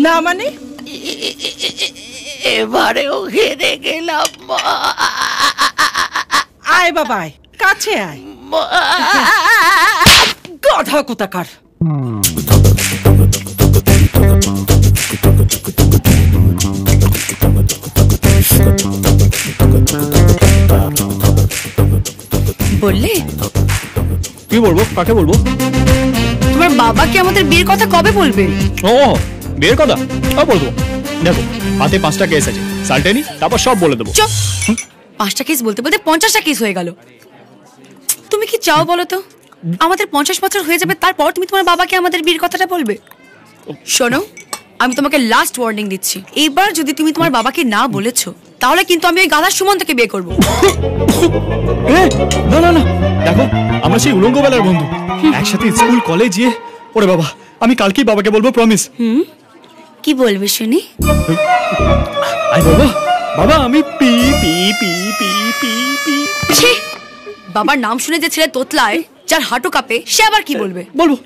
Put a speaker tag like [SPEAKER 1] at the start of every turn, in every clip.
[SPEAKER 1] না মানে
[SPEAKER 2] এবারেও হেরে গেলাম।
[SPEAKER 1] আয় বাবা আয়, কাছে আয়। গাধা কোথাকার।
[SPEAKER 3] বললে
[SPEAKER 4] কি বলবো? কাকে বলবো?
[SPEAKER 3] তোমার বাবাকে আমাদের বিয়ের কথা কবে বলবে?
[SPEAKER 4] ও বিয়ের কথা বলবো। দেখো হাতে 5টা কেস আছে, সালটেনি তারপর সব বলে দেবো।
[SPEAKER 3] চুপ। 5টা কেস বলতে বলতে 50টা কেস হয়ে গেল। তুমি কি চাও বলো তো? আমাদের 50 বছর হয়ে যাবে, তারপর তুমি তোমার বাবাকে আমাদের বিয়ের কথাটা বলবে? শোনো, আমি তোমাকে লাস্ট ওয়ার্নিং দিচ্ছি, এবার যদি তুমি তোমার বাবাকে না বলেছো তাহলে কিন্তু আমি ওই গাধার সুমন্তকে বিয়ে করবো।
[SPEAKER 4] না না না, দেখো আমরা সেই উলঙ্গ বেলার বন্ধু, একসাথে স্কুল কলেজ গিয়ে। ওরে বাবা, আমি কালকেই বাবাকে বলবো, প্রমিস।
[SPEAKER 3] কি বলবে শুনি?
[SPEAKER 4] আই বলবো, বাবা আমি P P P P P P.
[SPEAKER 3] বাবার নাম শুনে যে ছেলে তোতলায়, যার হাঁটু কাঁপে, সে আবার কি বলবে?
[SPEAKER 4] বলবো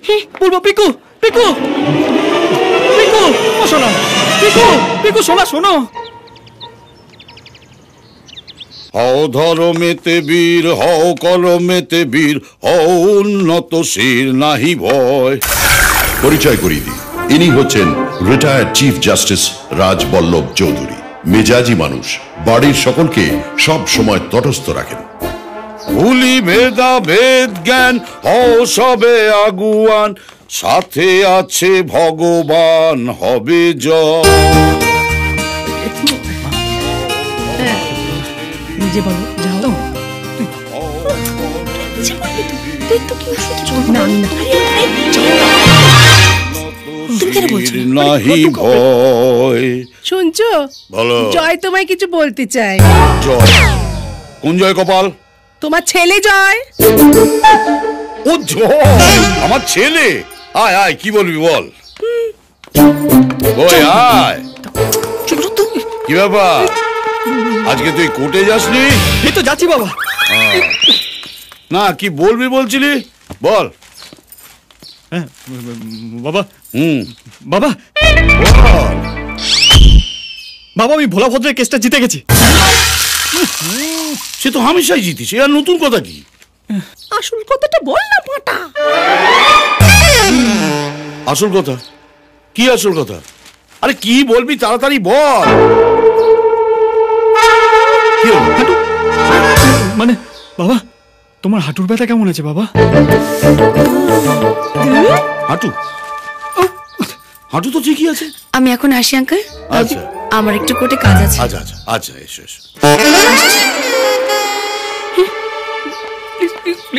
[SPEAKER 4] বলবো পিকু পিকু পিকু, ও শোনো পিকু পিকু, শোনা শোনো।
[SPEAKER 5] হও ধরমেতে বীর, হও কলমেতে বীর, হও উন্নত শির, নাহি ভয়।
[SPEAKER 6] পরিচয় করিয়ে দিই, ইনি হচ্ছেন retired chief justice Rajballabh Chowdhury. মেজাজি মানুষ, বাড়ির সকলকে সব সময় তটস্থ রাখেন।
[SPEAKER 5] ভুলি মেধা ভেদ জ্ঞান, হও সবে আগুয়ান, সাথে আছে ভগবান, হবে জয়।
[SPEAKER 1] নিজে বলো, যাও।
[SPEAKER 5] নাহি ভয়।
[SPEAKER 1] শুনছো?
[SPEAKER 5] বলো।
[SPEAKER 1] জয় তোমায় কিছু বলতে চাই।
[SPEAKER 5] জয়? কোন জয় কপাল?
[SPEAKER 1] তোমার ছেলে জয়।
[SPEAKER 5] ও জয়, আমার ছেলে। আয় আয়, কি বলবি বল। ওই আয়। কি ব্যাপার, আজকে তুই কোর্টে যাসনি?
[SPEAKER 4] এই তো যাচ্ছি বাবা।
[SPEAKER 5] না, কি বলবি বলছিলি, বল।
[SPEAKER 4] বাবা
[SPEAKER 5] বাবা
[SPEAKER 4] বাবা, আমি ভোলা ভদ্রের কেসটা জিতে গেছি।
[SPEAKER 5] সে তো হামেশাই জিতিস, আর নতুন কথা কি?
[SPEAKER 1] আসল কথাটা বল না পাটা।
[SPEAKER 5] আসল কথা কি? আসল কথা? আরে কি বলবি, তাড়াতাড়ি বল।
[SPEAKER 4] হাঁটু মানে বাবা, তোমার হাঁটুর ব্যথা কেমন আছে বাবা?
[SPEAKER 5] হাঁটু হাঁটু তো ঠিকই আছে।
[SPEAKER 3] আমি এখন আসি আঙ্কেল।
[SPEAKER 5] আচ্ছা,
[SPEAKER 3] আমার একটু কোর্টে কাজ আছে।
[SPEAKER 5] আচ্ছা আচ্ছা আচ্ছা, এসো এসো।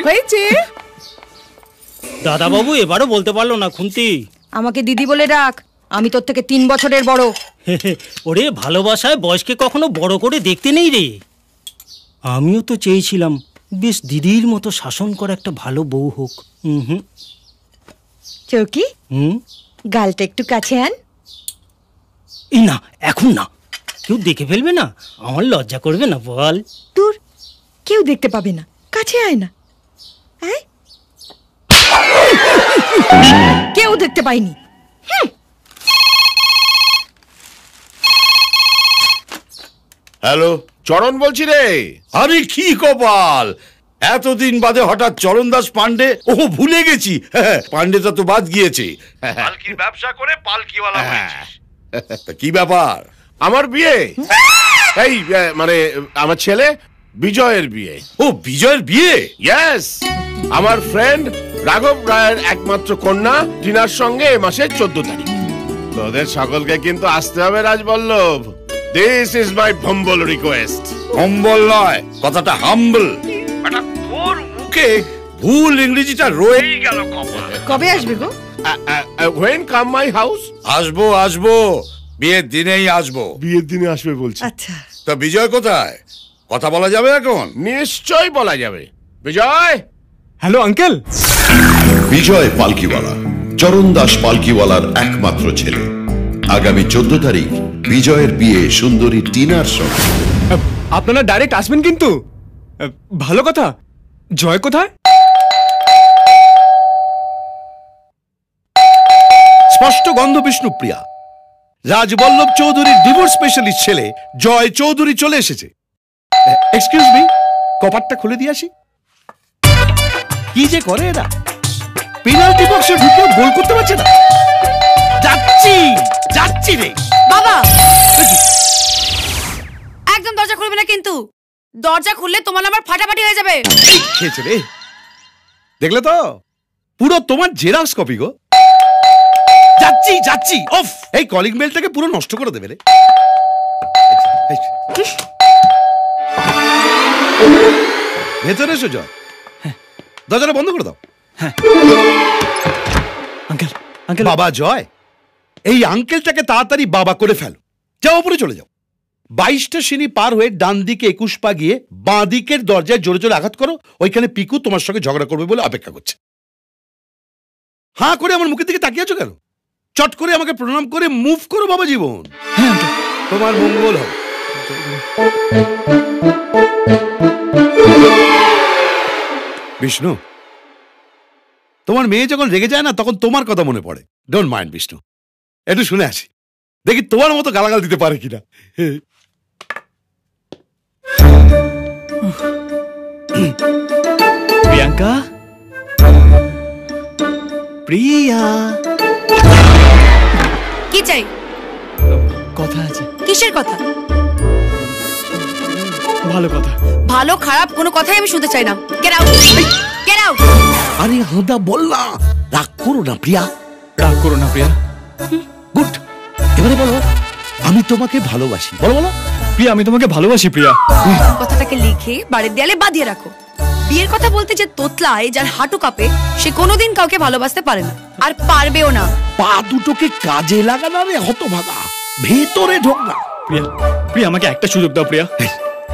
[SPEAKER 1] হয়েছে
[SPEAKER 7] দাদা বাবু এবারও বলতে পারলো না খুন্তি।
[SPEAKER 8] আমাকে দিদি বলে ডাক, আমি তোর থেকে 3 বছরের বড়।
[SPEAKER 7] ওরে ভালোবাসায় বয়সকে কখনো বড় করে দেখতে নেই রে। আমিও তো চেয়েছিলাম বেশ দিদির মতো শাসন করা একটা ভালো বউ হোক।
[SPEAKER 8] চৌকি, গালটা একটু কাছে আন।
[SPEAKER 7] না এখন না, কেউ দেখে ফেলবে না, আমার লজ্জা করবে না বল।
[SPEAKER 8] দূর, কেউ দেখতে পাবে না, কাছে আয় না। কেউ দেখতে পাইনি।
[SPEAKER 5] হ্যালো,
[SPEAKER 9] চরণ বলছি রে।
[SPEAKER 5] আরে কি কপাল, এতদিন বাদে হঠাৎ চরণ দাস পান্ডে। ও ভুলে গেছি, পান্ডেটা তো বাদ গিয়েছে। পালকির ব্যবসা করে পালকিওয়ালা হয়েছিস। কি ব্যাপার?
[SPEAKER 9] আমার বিয়ে, এই মানে আমার ছেলে বিজয়ের বিয়ে।
[SPEAKER 5] ও বিজয়ের বিয়ে?
[SPEAKER 9] ইয়েস, আমার ফ্রেন্ড রাঘব রায়ের একমাত্র কন্যা টিনার সঙ্গে এ মাসের 14 তারিখ। তোদের সকলকে কিন্তু আসতে হবে Rajballabh. This is my humble request.
[SPEAKER 5] Humble নয়, কথাটা হাম্বল। তোর মুখে ভুল ইংরেজিটা রয়েই গেল কপাল।
[SPEAKER 8] কবে আসবে গো?
[SPEAKER 9] when come my house?
[SPEAKER 5] আসবো আসবো, বিয়ের দিনেই আসবো।
[SPEAKER 9] বিয়ের দিনে আসবে বলছি।
[SPEAKER 8] আচ্ছা,
[SPEAKER 5] তা বিজয় কোথায়? কথা বলা যাবে এখন?
[SPEAKER 9] নিশ্চয়ই বলা যাবে। বিজয়।
[SPEAKER 4] Hello uncle.
[SPEAKER 6] বিজয় পালকিওয়ালা চরণ দাস পালকিওয়ালার একমাত্র ছেলে। আগামী 14 তারিখ বিজয়ের বিয়ে সুন্দরী টিনার সঙ্গে।
[SPEAKER 4] আপনারা ডাইরেক্ট আসবেন কিন্তু? ভালো কথা। জয় কোথায়?
[SPEAKER 5] স্পষ্ট গন্ধ বিষ্ণুপ্রিয়া। রাজবল্লভ চৌধুরীর ডিভোর্স স্পেশালিস্ট ছেলে জয় চৌধুরী চলে এসেছে। এক্সকিউজ মি, কপারটা খুলে দিয়ে আসি। কি যে করে এরা, পেনাল্টি বক্সে ঢুকে গোল করতে পারছে না। যাচ্ছি যাচ্ছি রে
[SPEAKER 3] বাবা, একদম দরজা খুলবে না কিন্তু। দরজা খুললে তোমার আমার ফাটাফাটি হয়ে যাবে।
[SPEAKER 5] খেয়েছে রে, দেখলে তো পুরো তোমার জেরক্স কপি গো। যাচ্ছি যাচ্ছি, অফ এই কলিং বেলটাকে পুরো নষ্ট করে দেবে রে। ভেতরে এসো জয়, দরজাটা বন্ধ করে দাও।
[SPEAKER 4] আঙ্কেল আঙ্কেল
[SPEAKER 5] বাবা জয়, এই আঙ্কেলটাকে তাড়াতাড়ি বাবা করে ফেলো। যাও উপরে চলে যাও, 22টা সিঁড়ি পার হয়ে ডান দিকে 21 পা গিয়ে বাঁ দিকের দরজায় জোরে জোরে আঘাত করো। ওইখানে পিকু তোমার সঙ্গে ঝগড়া করবে বলে অপেক্ষা করছে। হাঁ করে আমার মুখের দিকে তাকিয়ে আছো কেন? চট করে আমাকে প্রণাম করে মুভ করো বাবা জীবন। তোমার মঙ্গল হবে। বিষ্ণু, তোমার মেয়ে যখন রেগে যায় না তখন তোমার কথা মনে পড়ে। ডোন্ট মাইন্ড বিষ্ণু, একটু শুনে আসি, দেখি তোমার মতো গালাগাল দিতে পারে কিনা।
[SPEAKER 4] প্রিয়াঙ্কা, প্রিয়া,
[SPEAKER 3] কি চাই?
[SPEAKER 4] কথা আছে।
[SPEAKER 3] কিসের কথা?
[SPEAKER 4] ভালো কথা।
[SPEAKER 3] ভালো খারাপ কোনো কথাই আমি শুনতে চাই না। Get out, get out.
[SPEAKER 5] আরে হাঁদা বল না, রাগ করো না প্রিয়া,
[SPEAKER 4] রাগ করো না প্রিয়া।
[SPEAKER 5] গুড, এবারে বলো আমি তোমাকে ভালোবাসি। বলো বলো।
[SPEAKER 4] প্রিয়া, আমি তোমাকে ভালোবাসি প্রিয়া।
[SPEAKER 3] কথাটাকে লিখে বাড়ির দেয়ালে বাঁধিয়ে রাখো। বিয়ের কথা বলতে যে তোতলায়, যার হাঁটু কাঁপে, সে কোনোদিন কাউকে ভালোবাসতে পারে না, আর পারবেও না।
[SPEAKER 5] পা দুটোকে কাজে লাগানো রে হতভাগা, ভেতরে ঢোক না।
[SPEAKER 4] প্রিয়া, প্রিয়া আমাকে একটা সুযোগ দাও প্রিয়া।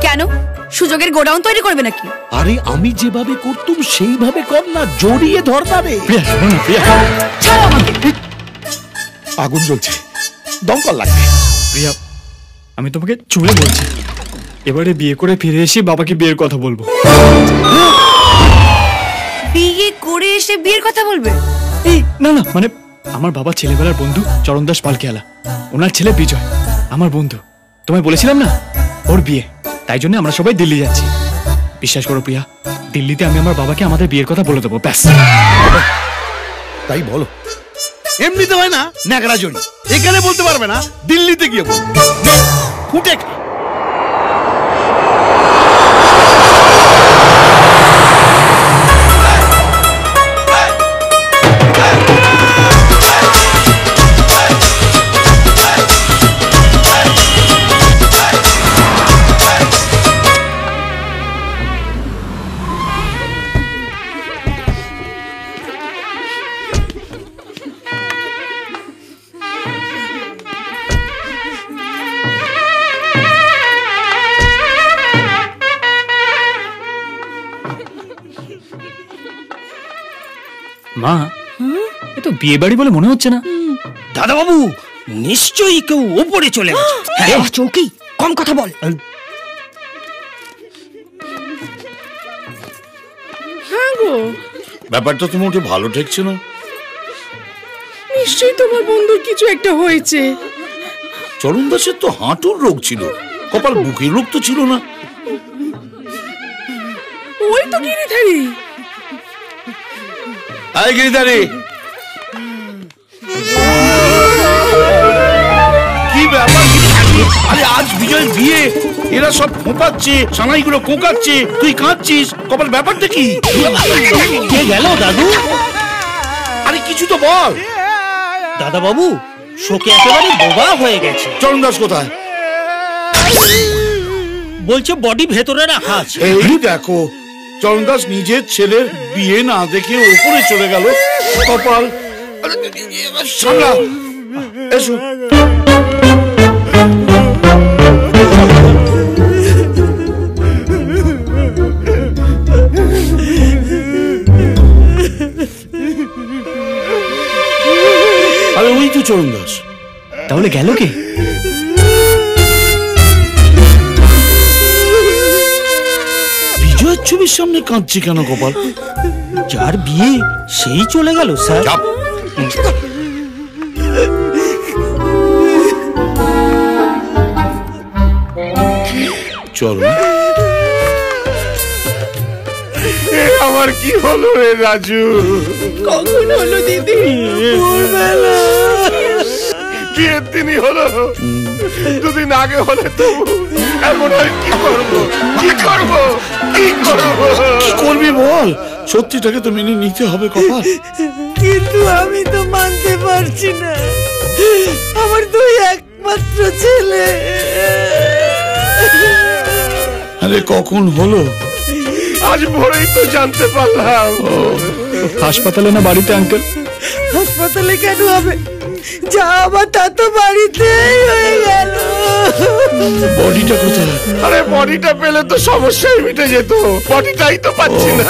[SPEAKER 3] কেন? সুযোগের গোডাউন তৈরি করবে নাকি?
[SPEAKER 5] আরে আমি যেভাবে করতুম সেইভাবে কর না, জড়িয়ে ধর না রে।
[SPEAKER 4] প্রিয়া শোনো না প্রিয়া।
[SPEAKER 3] ছাড়ো আমাকে।
[SPEAKER 5] আগুন জ্বলছে, দমকল লাগবে।
[SPEAKER 4] প্রিয়া, আমি তোমাকে চুলে বলছি, এবারে বিয়ে করে ফিরে এসে বাবাকে বিয়ের কথা বলবো।
[SPEAKER 3] বিয়ে করে এসে বিয়ের কথা বলবে?
[SPEAKER 4] এই না না, মানে আমার বাবা ছেলেবেলার বন্ধু চরণ দাস পালকিয়ালা, ওনার ছেলে বিজয় আমার বন্ধু। তোমায় বলেছিলাম না ওর বিয়ে, তাই জন্য আমরা সবাই দিল্লি যাচ্ছি। বিশ্বাস করো প্রিয়া, দিল্লিতে আমি আমার বাবাকে আমাদের বিয়ের কথা বলে দেবো, ব্যাস।
[SPEAKER 5] তাই বলো? এমনিতে হয় না ন্যাকড়া জড়ি, এখানে বলতে পারবে না, দিল্লিতে গিয়ে বলবে। ফুটে
[SPEAKER 4] মা, এ তো বিয়ে বাড়ি বলে মনে হচ্ছে না।
[SPEAKER 7] দাদা বাবু, নিশ্চয়ই কেউ ওপরে চলে গেছে।
[SPEAKER 8] চৌকি, কম কথা বল।
[SPEAKER 1] হ্যাঁ গো,
[SPEAKER 5] ব্যাপারটা তো মোটে ভালো ঠেকছে না।
[SPEAKER 1] নিশ্চয়ই তোমার বন্ধুর কিছু একটা হয়েছে।
[SPEAKER 5] চরণ দাসের তো হাঁটুর রোগ ছিল, কপাল বুকের রোগ তো ছিল না।
[SPEAKER 1] ওই তো গিরিধারী।
[SPEAKER 5] আয় গিরিধারী, কি ব্যাপার? আরে আজ বিজয় বিয়ে, এরা সব ফোঁপাচ্ছে, সানাইগুলো কোঁকাচ্ছে, তুই কাঁদছিস, কপাল ব্যাপারটা কি?
[SPEAKER 7] কে গেল দাদু?
[SPEAKER 5] আরে কিছু তো বল।
[SPEAKER 7] দাদা বাবু, শোকে একেবারে বোবা হয়ে গেছে।
[SPEAKER 5] চরণ দাস কোথায়?
[SPEAKER 7] বলছে বডি ভেতরে রাখা আছে।
[SPEAKER 5] এই দেখো, চরণ দাস নিজের ছেলের বিয়ে না দেখে ওপরে চলে গেল, কপাল। সামলা, এসো। আরে ওই তো চরণ দাস।
[SPEAKER 4] তাহলে গেল কে?
[SPEAKER 5] বিজয়ের ছবির সামনে কাঁদছে কেন কপাল?
[SPEAKER 7] যার বিয়ে সেই চলে গেল স্যার।
[SPEAKER 5] চলো।
[SPEAKER 9] আমার কি হলো রে রাজু?
[SPEAKER 1] কখন হলো দিদি?
[SPEAKER 9] বিয়ের দিনই হলো, দুদিন আগে হলে তো এমন আর কি করবো, কি করবো, কি করবো?
[SPEAKER 5] কি করবি বল? সত্যিটাকে তো মেনে নিতে হবে কপাল।
[SPEAKER 2] কিন্তু আমি তো মানতে পারছি না, আমার দুই একমাত্র ছেলে।
[SPEAKER 5] আরে কখন হলো?
[SPEAKER 9] আজ ভোরেই তো জানতে পারলাম।
[SPEAKER 4] হাসপাতালে না বাড়িতে আঙ্কেল?
[SPEAKER 2] হাসপাতালে কেন হবে, যা আবার তা তো বাড়িতেই হয়ে গেল।
[SPEAKER 5] বডিটা কোথায়?
[SPEAKER 9] আরে বডিটা পেলে তো সমস্যাই মিটে যেত, বডিটাই তো পাচ্ছি না।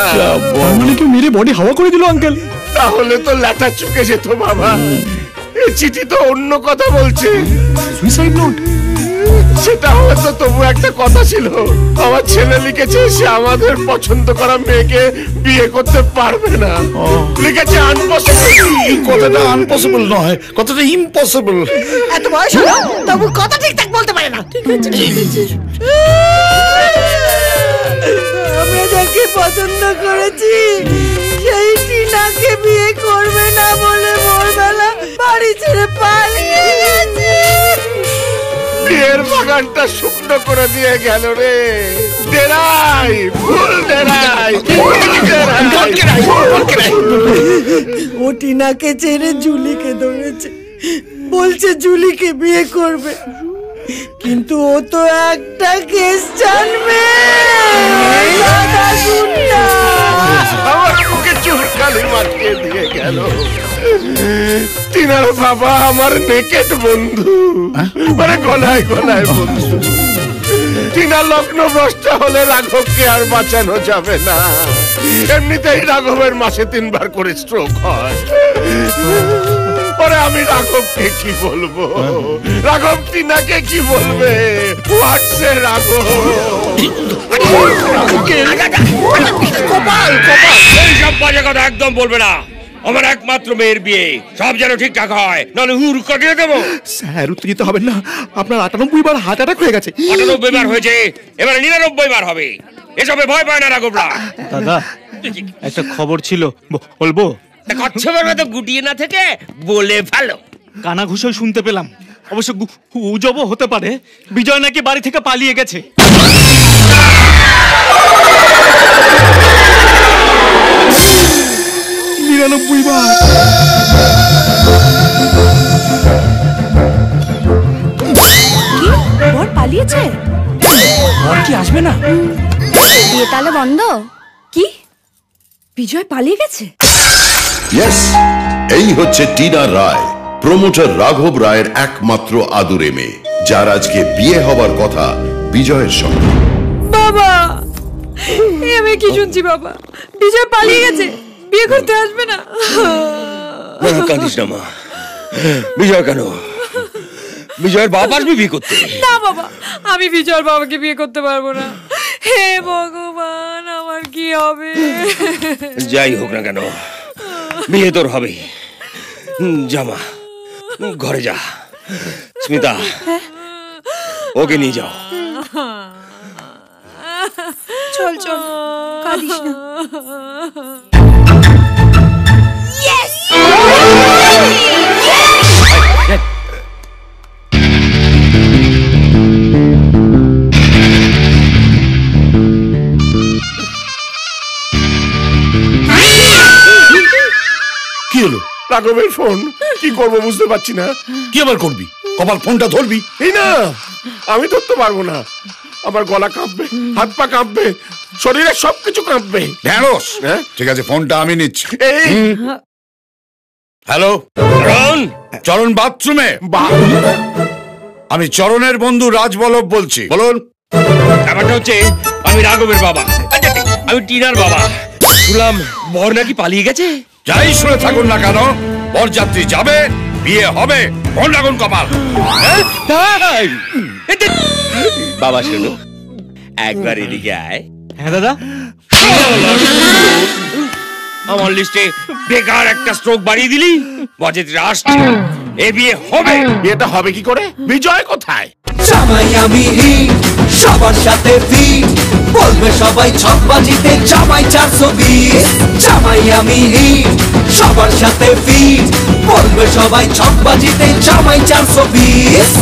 [SPEAKER 4] তার মানে কেউ মেরে বডি হাওয়া করে দিল আঙ্কেল?
[SPEAKER 9] তাহলে তো ল্যাটা চুকে যেত বাবা। এই চিঠি তো অন্য কথা বলছে,
[SPEAKER 4] সুইসাইড নোট।
[SPEAKER 9] সেটা হয়তো তবু একটা কথা ছিল। আমার ছেলে লিখেছে সে আমাদের পছন্দ করা মেয়েকে বিয়ে করতে পারবে না। লিখেছে আনপসিবল।
[SPEAKER 5] এই কথাটা আনপসিবল নয়, কথাটা ইম্পসিবল।
[SPEAKER 2] এত বয়স হলো তবু কথা ঠিকঠাক বলতে পারে না। ঠিক আছে, ঠিক আছে। আমরা যাকে পছন্দ করেছি সেই টিনাকে বিয়ে করবে না বলে ভোরবেলা বাড়ি ছেড়ে পালিয়ে গেছে।
[SPEAKER 9] বিয়ের বাগানটা শুকনো করে দিয়ে গেল রে। ডেরাই, ফুল ডেরাই,
[SPEAKER 2] ও টিনাকে ছেড়ে জুলিকে ধরেছে, বলছে জুলিকে বিয়ে করবে, কিন্তু ও তো একটা কেস জানবে।
[SPEAKER 9] আমার মুখে চুলকালি মাখিয়ে দিয়ে গেল। টিনার বাবা আমার নেকেট বন্ধু, মানে গলায় গলায় বন্ধু। টিনা লগ্ন ভ্রষ্টা হলে রাঘবকে আর বাঁচানো যাবে না। এমনিতেই রাঘবের মাসে 3 বার করে স্ট্রোক হয়। পরে আমি রাঘবকে কি বলবো, রাঘব টিনাকে কি বলবে? হোয়াটসে রাঘব।
[SPEAKER 5] কপাল কপাল,
[SPEAKER 10] এইসব বাজে কথা একদম বলবে না। আমার একমাত্র মেয়ের বিয়ে, সব যেন ঠিকঠাক হয়, নাহলে হুর কাটিয়ে দেবো।
[SPEAKER 4] স্যার উত্তেজিত হবেন না, আপনার 98 বার হার্ট অ্যাটাক হয়ে গেছে।
[SPEAKER 10] 98 বার হয়েছে, এবারে 99 বার হবে। এসবে ভয় পায় না রাঘবরা।
[SPEAKER 7] দাদা একটা খবর ছিল, বলবো?
[SPEAKER 10] কচ্ছপের মতো গুটিয়ে না থেকে বলে ভালো।
[SPEAKER 7] কানা ঘুষল শুনতে পেলাম, অবশ্য গুজবও হতে পারে। বিজয় নাকি বাড়ি থেকে পালিয়ে গেছে।
[SPEAKER 4] 99 বার।
[SPEAKER 3] বর পালিয়েছে?
[SPEAKER 4] বর কি আসবে না?
[SPEAKER 3] বিয়ে তাহলে বন্ধ? কি বিজয় পালিয়ে গেছে?
[SPEAKER 6] ইয়েস, এই হচ্ছে টিনা রায়, প্রমোটার রাঘব রায়ের একমাত্র আদুরে মেয়ে, যার আজকে বিয়ে হবার কথা বিজয়ের সঙ্গে।
[SPEAKER 8] বাবা, আমি কি শুনছি বাবা? বিজয় পালিয়ে গেছে, বিয়ে করতে আসবে না?
[SPEAKER 10] কাঁদিস না মা। বিজয় কেন? বিজয়ের বাবা আসবে বিয়ে করতে?
[SPEAKER 8] না বাবা, আমি বিজয়ের বাবাকে বিয়ে করতে পারবো না। হে ভগবান, আমার কি হবে?
[SPEAKER 10] যাই হোক না কেন, বিয়ে তোর হবে। জামা ঘরে যা। স্মিতা, ওকে নিয়ে যাও।
[SPEAKER 3] চল চল, কাঁদিস না।
[SPEAKER 5] কি হলো?
[SPEAKER 9] রাঘবের ফোন। কি করবো বুঝতে পারছি না।
[SPEAKER 5] কি আবার করবি? কপাল, ফোনটা ধরবি?
[SPEAKER 9] এই না, আমি ধরতে পারবো না। আমার গলা কাঁপবে, হাত পা কাঁপবে, শরীরে সবকিছু কাঁপবে।
[SPEAKER 5] ঢ্যাঁড়স।
[SPEAKER 9] হ্যাঁ?
[SPEAKER 5] ঠিক আছে, ফোনটা আমি নিচ্ছি।
[SPEAKER 9] এই
[SPEAKER 5] হ্যালো চরণ, চরণ বাথরুমে। আমি চরণের বন্ধু রাজবল্লভ বলছি, বলুন।
[SPEAKER 10] ব্যাপারটা হচ্ছে আমি রাঘবের বাবা, আমি টিনার বাবা। শুনলাম বর নাকি পালিয়ে গেছে।
[SPEAKER 5] যাই শুনে থাকুন না কেন, বরযাত্রী যাবে, বিয়ে হবে। ফোন রাখুন কপাল।
[SPEAKER 10] বাবা শোনো, একবার এদিকে আয়।
[SPEAKER 7] হ্যাঁ দাদা।
[SPEAKER 10] আমার লিস্টে বেকার একটা স্ট্রোক বাড়িয়ে দিলি। বরযাত্রীরা আসছে, এ বিয়ে হবে।
[SPEAKER 9] বিয়েটা হবে কি করে? বিজয় কোথায়?
[SPEAKER 2] সবাই আমি সবার সাথে
[SPEAKER 11] সাথে ফিট, বলবে সবাই ছকবাজিতে জামাই 420, জামাই আমি হিট, সবার সাথে ফিট, বলবে সবাই ছকবাজিতে জামাই 420।